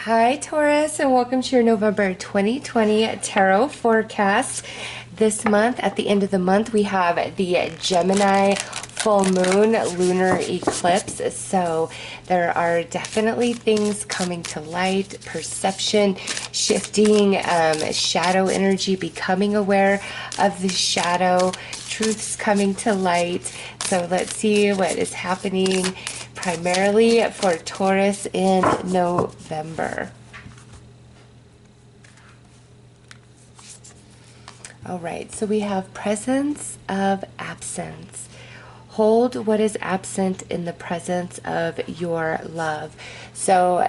Hi, Taurus, and welcome to your November 2020 tarot forecast. This month, at the end of the month, we have the Gemini full moon lunar eclipse. So there are definitely things coming to light, perception shifting, shadow energy, becoming aware of the shadow, truths coming to light. So let's see what is happening primarily for Taurus in November. All right, so we have presence of absence. Hold what is absent in the presence of your love. So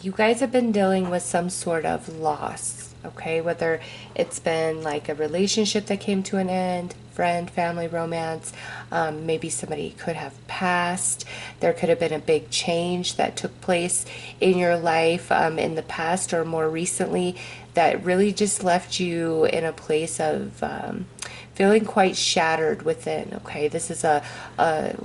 you guys have been dealing with some sort of loss, okay? Whether it's been like a relationship that came to an end, friend, family, romance, maybe somebody could have passed. There could have been a big change that took place in your life in the past or more recently that really just left you in a place of feeling quite shattered within. Okay, this is a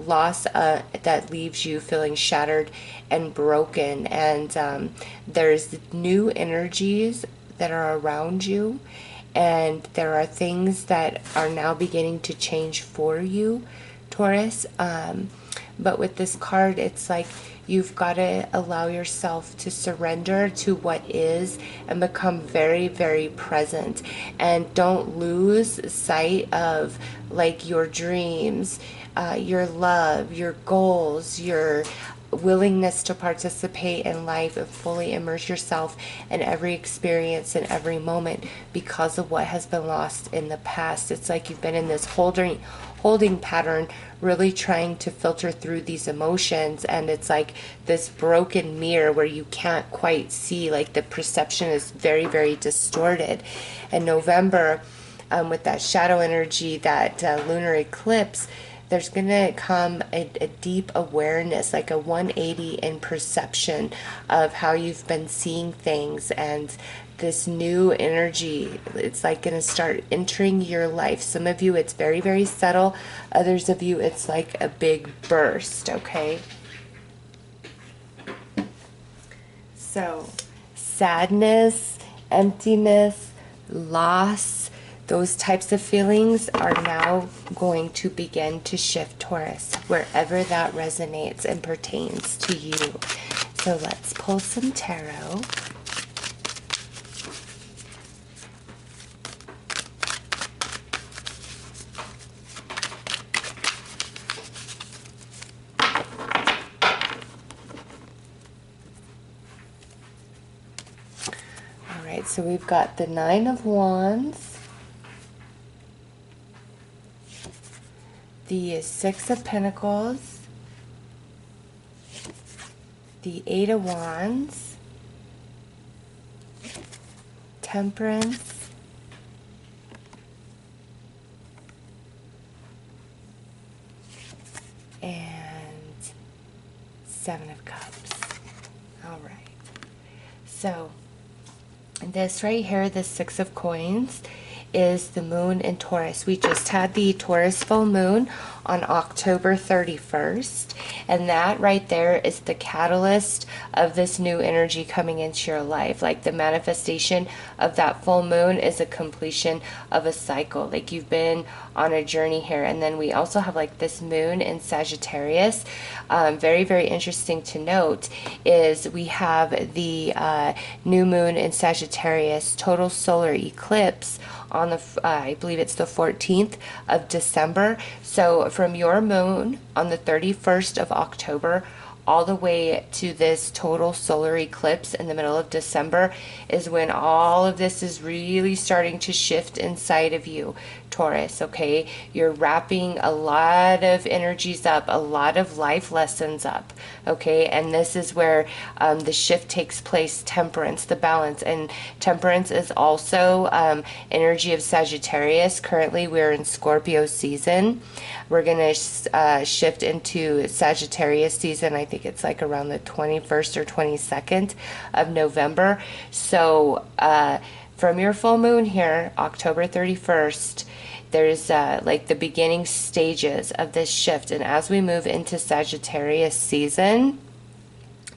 loss that leaves you feeling shattered and broken, and there's new energies that are around you, and there are things that are now beginning to change for you, Taurus. But with this card, it's like you've got to allow yourself to surrender to what is and become very, very present. And don't lose sight of like your dreams, your love, your goals, your willingness to participate in life and fully immerse yourself in every experience and every moment because of what has been lost in the past. It's like you've been in this holding pattern, really trying to filter through these emotions, and it's like this broken mirror where you can't quite see, like the perception is very, very distorted. And November, with that shadow energy, that lunar eclipse, there's going to come a deep awareness, like a 180 in perception of how you've been seeing things, and this new energy, it's like going to start entering your life. Some of you, it's very, very subtle. Others of you, it's like a big burst, okay? So, sadness, emptiness, loss, those types of feelings are now going to begin to shift, Taurus, wherever that resonates and pertains to you. So let's pull some tarot. All right, so we've got the Nine of Wands, the Six of Pentacles, the Eight of Wands, Temperance, and Seven of Cups. All right. So this right here, the Six of Coins, is the moon in Taurus. We just had the Taurus full moon on October 31st, and that right there is the catalyst of this new energy coming into your life. Like the manifestation of that full moon is a completion of a cycle. Like you've been on a journey here. And then we also have like this moon in Sagittarius. Very, very interesting to note is we have the new moon in Sagittarius, total solar eclipse on the, I believe it's the 14th of December. So from your moon on the 31st of October all the way to this total solar eclipse in the middle of December is when all of this is really starting to shift inside of you, Taurus, okay? You're wrapping a lot of energies up, a lot of life lessons up, okay? And this is where the shift takes place, temperance, the balance. And temperance is also energy of Sagittarius. Currently, we're in Scorpio season. We're going to shift into Sagittarius season. I think it's like around the 21st or 22nd of November. So from your full moon here, October 31st, there's like the beginning stages of this shift. And as we move into Sagittarius season,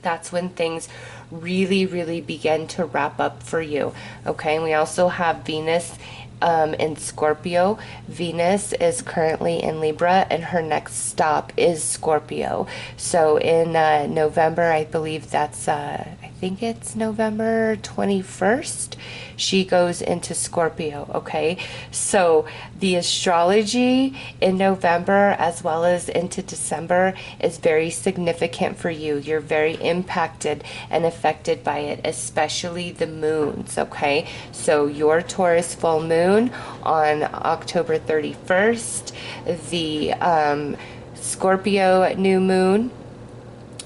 That's when things really begin to wrap up for you. Okay, and we also have Venus in Scorpio. Venus is currently in Libra, and her next stop is Scorpio. So in November, I believe that's I think it's November 21st, she goes into Scorpio. Okay, so the astrology in November as well as into December is very significant for you. You're very impacted and affected by it, especially the moons. Okay, so your Taurus full moon on October 31st, the Scorpio new moon,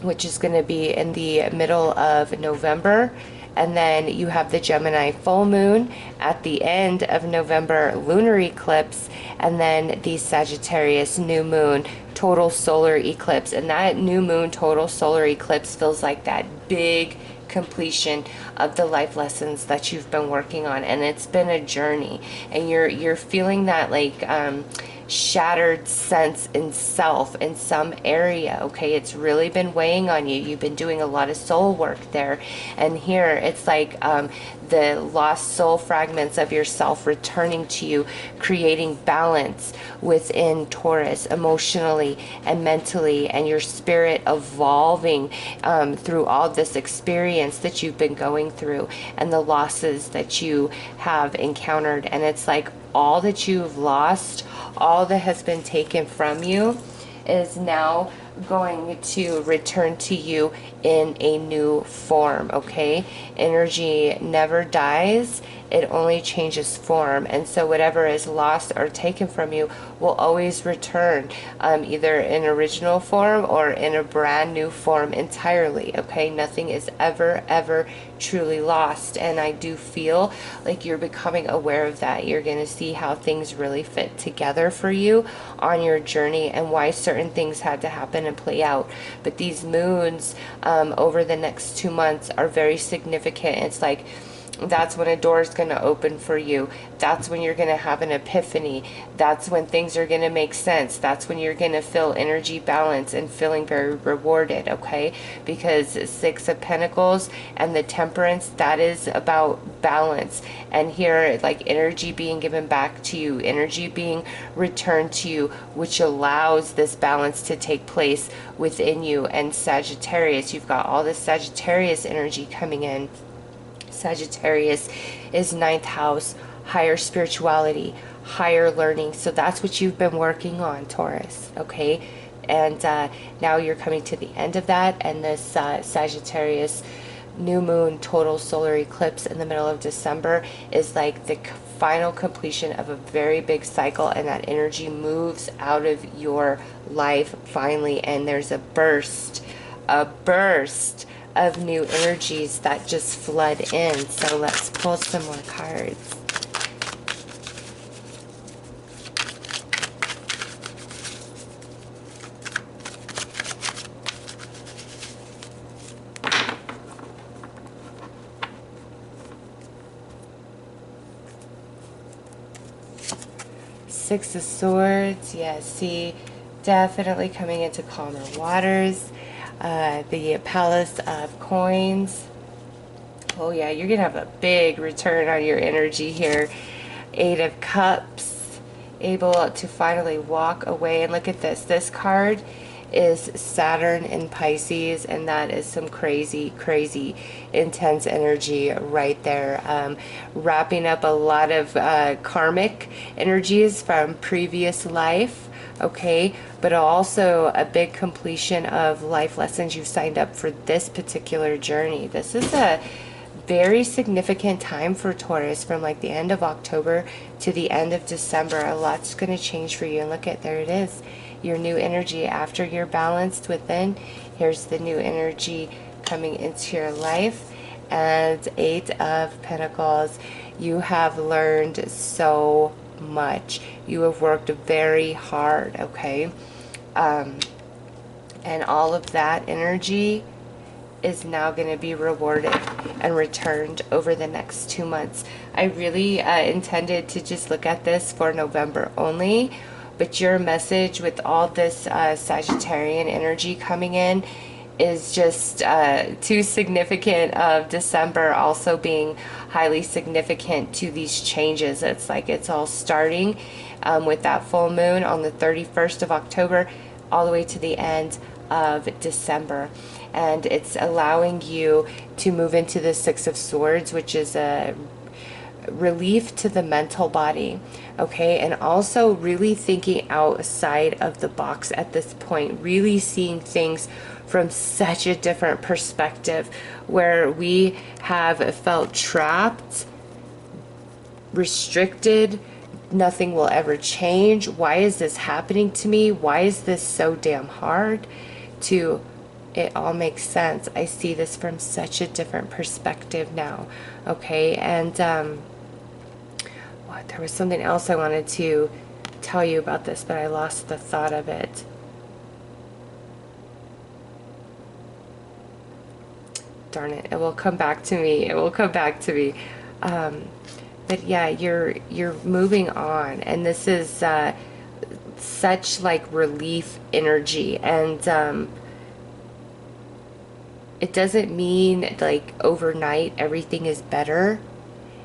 which is going to be in the middle of November. And then you have the Gemini full moon at the end of November, lunar eclipse, and then the Sagittarius new moon, total solar eclipse. And that new moon total solar eclipse feels like that big completion of the life lessons that you've been working on, and it's been a journey, and you're feeling that like shattered sense in self in some area. Okay, it's really been weighing on you. You've been doing a lot of soul work there, and here it's like the lost soul fragments of yourself returning to you, creating balance within Taurus emotionally and mentally, and your spirit evolving through all this experience that you've been going through and the losses that you have encountered. And it's like all that you've lost, all that has been taken from you, is now going to return to you in a new form. Okay, energy never dies, it only changes form. And so whatever is lost or taken from you will always return, either in original form or in a brand new form entirely. Okay, nothing is ever truly lost. And I do feel like you're becoming aware of that. You're going to see how things really fit together for you on your journey, and why certain things had to happen and play out. But these moons over the next 2 months are very significant. It's like that's when a door is going to open for you. That's when you're going to have an epiphany. That's when things are going to make sense. That's when you're going to feel energy balance and feeling very rewarded. Okay, because Six of Pentacles and the Temperance, that is about balance. And here, like energy being given back to you, energy being returned to you, which allows this balance to take place within you. And Sagittarius, you've got all this Sagittarius energy coming in. Sagittarius is 9th house, higher spirituality, higher learning. So that's what you've been working on, Taurus. Okay, and now you're coming to the end of that, and this Sagittarius new moon total solar eclipse in the middle of December is like the final completion of a very big cycle, and that energy moves out of your life finally, and there's a burst of new energies that just flood in. So let's pull some more cards. Six of Swords, yeah, see, definitely coming into calmer waters. The Palace of Coins. Oh yeah, you're gonna have a big return on your energy here. Eight of Cups, able to finally walk away. And look at this. This card is Saturn in Pisces, and that is some crazy intense energy right there. Wrapping up a lot of karmic energies from previous life. Okay, but also a big completion of life lessons you've signed up for this particular journey. This is a very significant time for Taurus, from like the end of October to the end of December. A lot's going to change for you. And look at, there it is, your new energy after you're balanced within. Here's the new energy coming into your life. And Eight of Pentacles. You have learned so much. You have worked very hard. Okay, and all of that energy is now going to be rewarded and returned over the next 2 months. I really intended to just look at this for November only, but your message with all this Sagittarian energy coming in is just too significant of December also being highly significant to these changes. It's like it's all starting with that full moon on the 31st of October all the way to the end of December. And it's allowing you to move into the Six of Swords, which is a relief to the mental body, okay? And also really thinking outside of the box at this point, really seeing things from such a different perspective, where we have felt trapped, restricted, nothing will ever change. Why is this happening to me? Why is this so damn hard? To it all makes sense. I see this from such a different perspective now, okay? And what, there was something else I wanted to tell you about this, but I lost the thought of it. Darn it, it will come back to me. It will come back to me. But yeah, you're moving on, and this is such like relief energy, and it doesn't mean like overnight everything is better.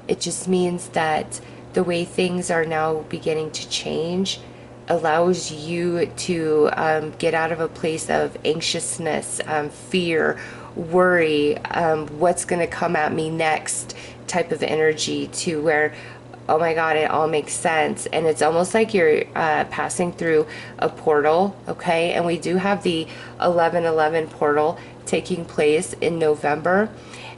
It just means that the way things are now beginning to change allows you to get out of a place of anxiousness, fear, worry, what's going to come at me next type of energy, to where, oh my God, it all makes sense. And it's almost like you're passing through a portal, okay? And we do have the 11/11 portal taking place in November.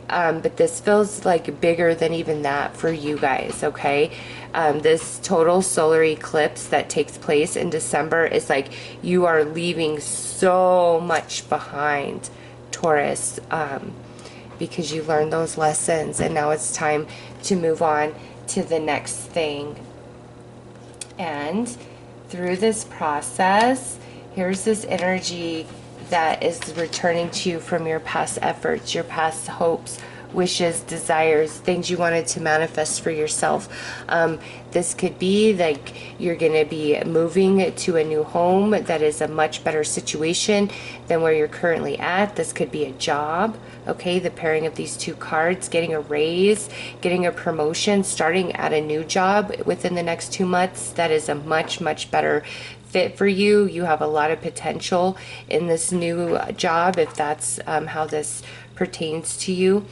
But this feels like bigger than even that for you guys, okay? This total solar eclipse that takes place in December is like you are leaving so much behind, Taurus, because you learned those lessons, and now it's time to move on to the next thing. And through this process, here's this energy that is returning to you from your past efforts, your past hopes, wishes, desires, things you wanted to manifest for yourself. This could be like you're going to be moving to a new home that is a much better situation than where you're currently at. This could be a job, okay? The pairing of these two cards, getting a raise, getting a promotion, starting at a new job within the next 2 months. That is a much, much better fit for you. You have a lot of potential in this new job if that's how this pertains to you.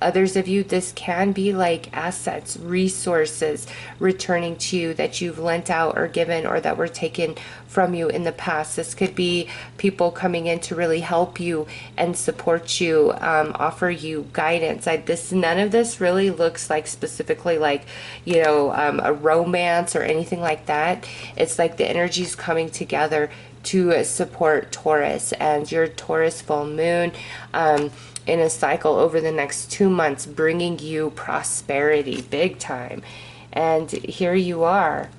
Others of you, this can be like assets, resources returning to you that you've lent out or given, or that were taken from you in the past. This could be people coming in to really help you and support you, offer you guidance. None of this really looks like specifically like, you know, a romance or anything like that. It's like the energies coming together to support Taurus and your Taurus full moon in a cycle over the next 2 months, bringing you prosperity big time. And here you are,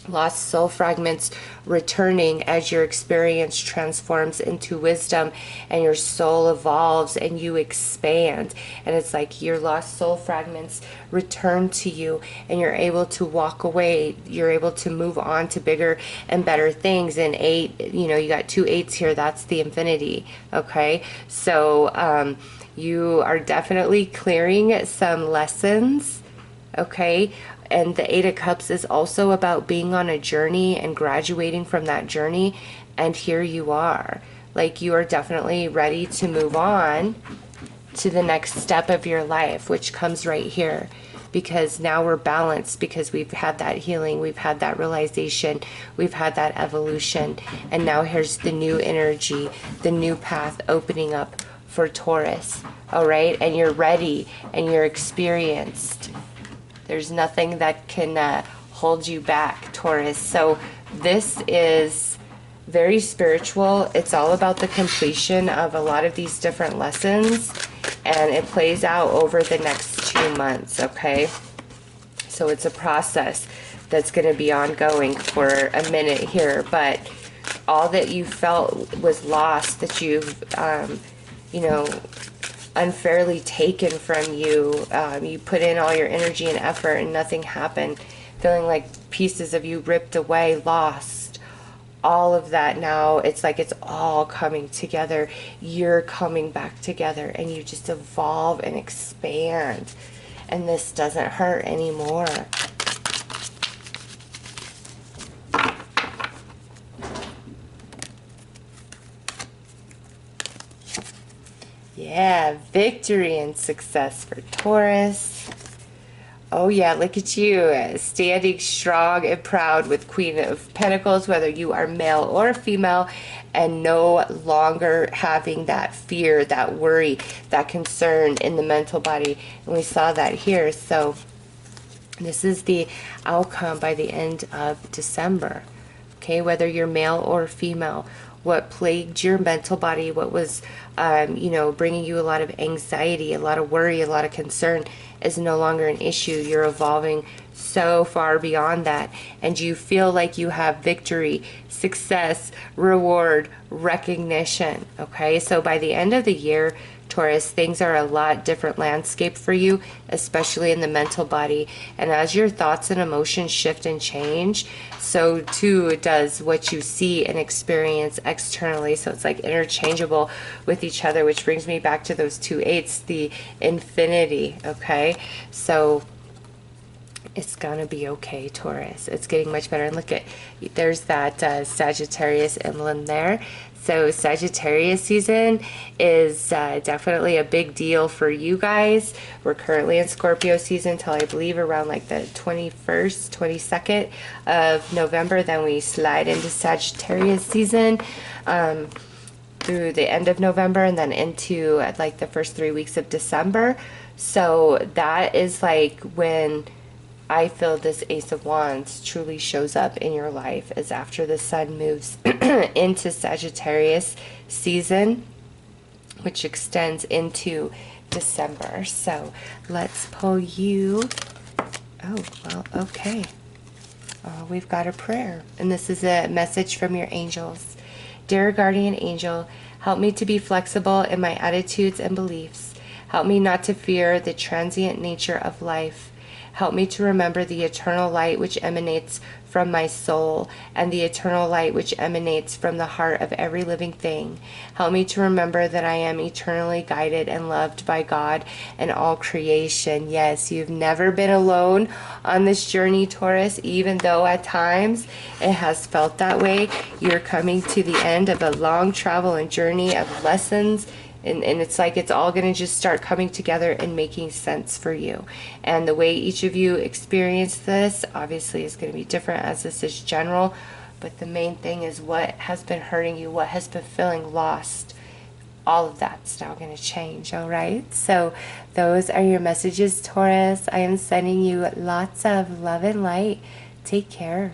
lost soul fragments returning as your experience transforms into wisdom and your soul evolves and you expand. And it's like your lost soul fragments return to you and you're able to walk away. You're able to move on to bigger and better things. And 8, you know, you got 2 8s here. That's the infinity. Okay. So you are definitely clearing some lessons. Okay. And the 8 of Cups is also about being on a journey and graduating from that journey. And here you are. Like you are definitely ready to move on to the next step of your life, which comes right here. Because now we're balanced, because we've had that healing, we've had that realization, we've had that evolution. And now here's the new energy, the new path opening up for Taurus. All right? And you're ready and you're experienced. There's nothing that can hold you back, Taurus. So this is very spiritual. It's all about the completion of a lot of these different lessons, and it plays out over the next 2 months, okay? So it's a process that's going to be ongoing for a minute here, but all that you felt was lost, that you've, you know, unfairly taken from you, you put in all your energy and effort and nothing happened, feeling like pieces of you ripped away, lost, all of that now, it's like it's all coming together. You're coming back together, and you just evolve and expand, and this doesn't hurt anymore. Yeah, victory and success for Taurus. Oh yeah, look at you, standing strong and proud with Queen of Pentacles, whether you are male or female, and no longer having that fear, that worry, that concern in the mental body. And we saw that here. So this is the outcome by the end of December. Okay, whether you're male or female, what plagued your mental body, what was, bringing you a lot of anxiety, a lot of worry, a lot of concern is no longer an issue. You're evolving so far beyond that, and you feel like you have victory, success, reward, recognition. Okay, so by the end of the year, Taurus, things are a lot different landscape for you, especially in the mental body. And as your thoughts and emotions shift and change, so too does what you see and experience externally. So it's like interchangeable with each other, which brings me back to those 2/8, the infinity. Okay, so it's gonna be okay, Taurus. It's getting much better. And look at, there's that Sagittarius emblem there. So Sagittarius season is definitely a big deal for you guys. We're currently in Scorpio season till I believe around like the 21st, 22nd of November. Then we slide into Sagittarius season through the end of November, and then into like the first 3 weeks of December. So that is like when I feel this Ace of Wands truly shows up in your life, is after the sun moves into Sagittarius season, which extends into December. So let's pull you. Oh, well, okay. We've got a prayer, and this is a message from your angels. Dear guardian angel, help me to be flexible in my attitudes and beliefs. Help me not to fear the transient nature of life. Help me to remember the eternal light which emanates from my soul, and the eternal light which emanates from the heart of every living thing. Help me to remember that I am eternally guided and loved by God and all creation. Yes, you've never been alone on this journey, Taurus, even though at times it has felt that way. You're coming to the end of a long travel and journey of lessons. And it's like it's all going to just start coming together and making sense for you. And the way each of you experience this obviously is going to be different, as this is general. But the main thing is what has been hurting you, what has been feeling lost. All of that's now going to change, all right? So those are your messages, Taurus. I am sending you lots of love and light. Take care.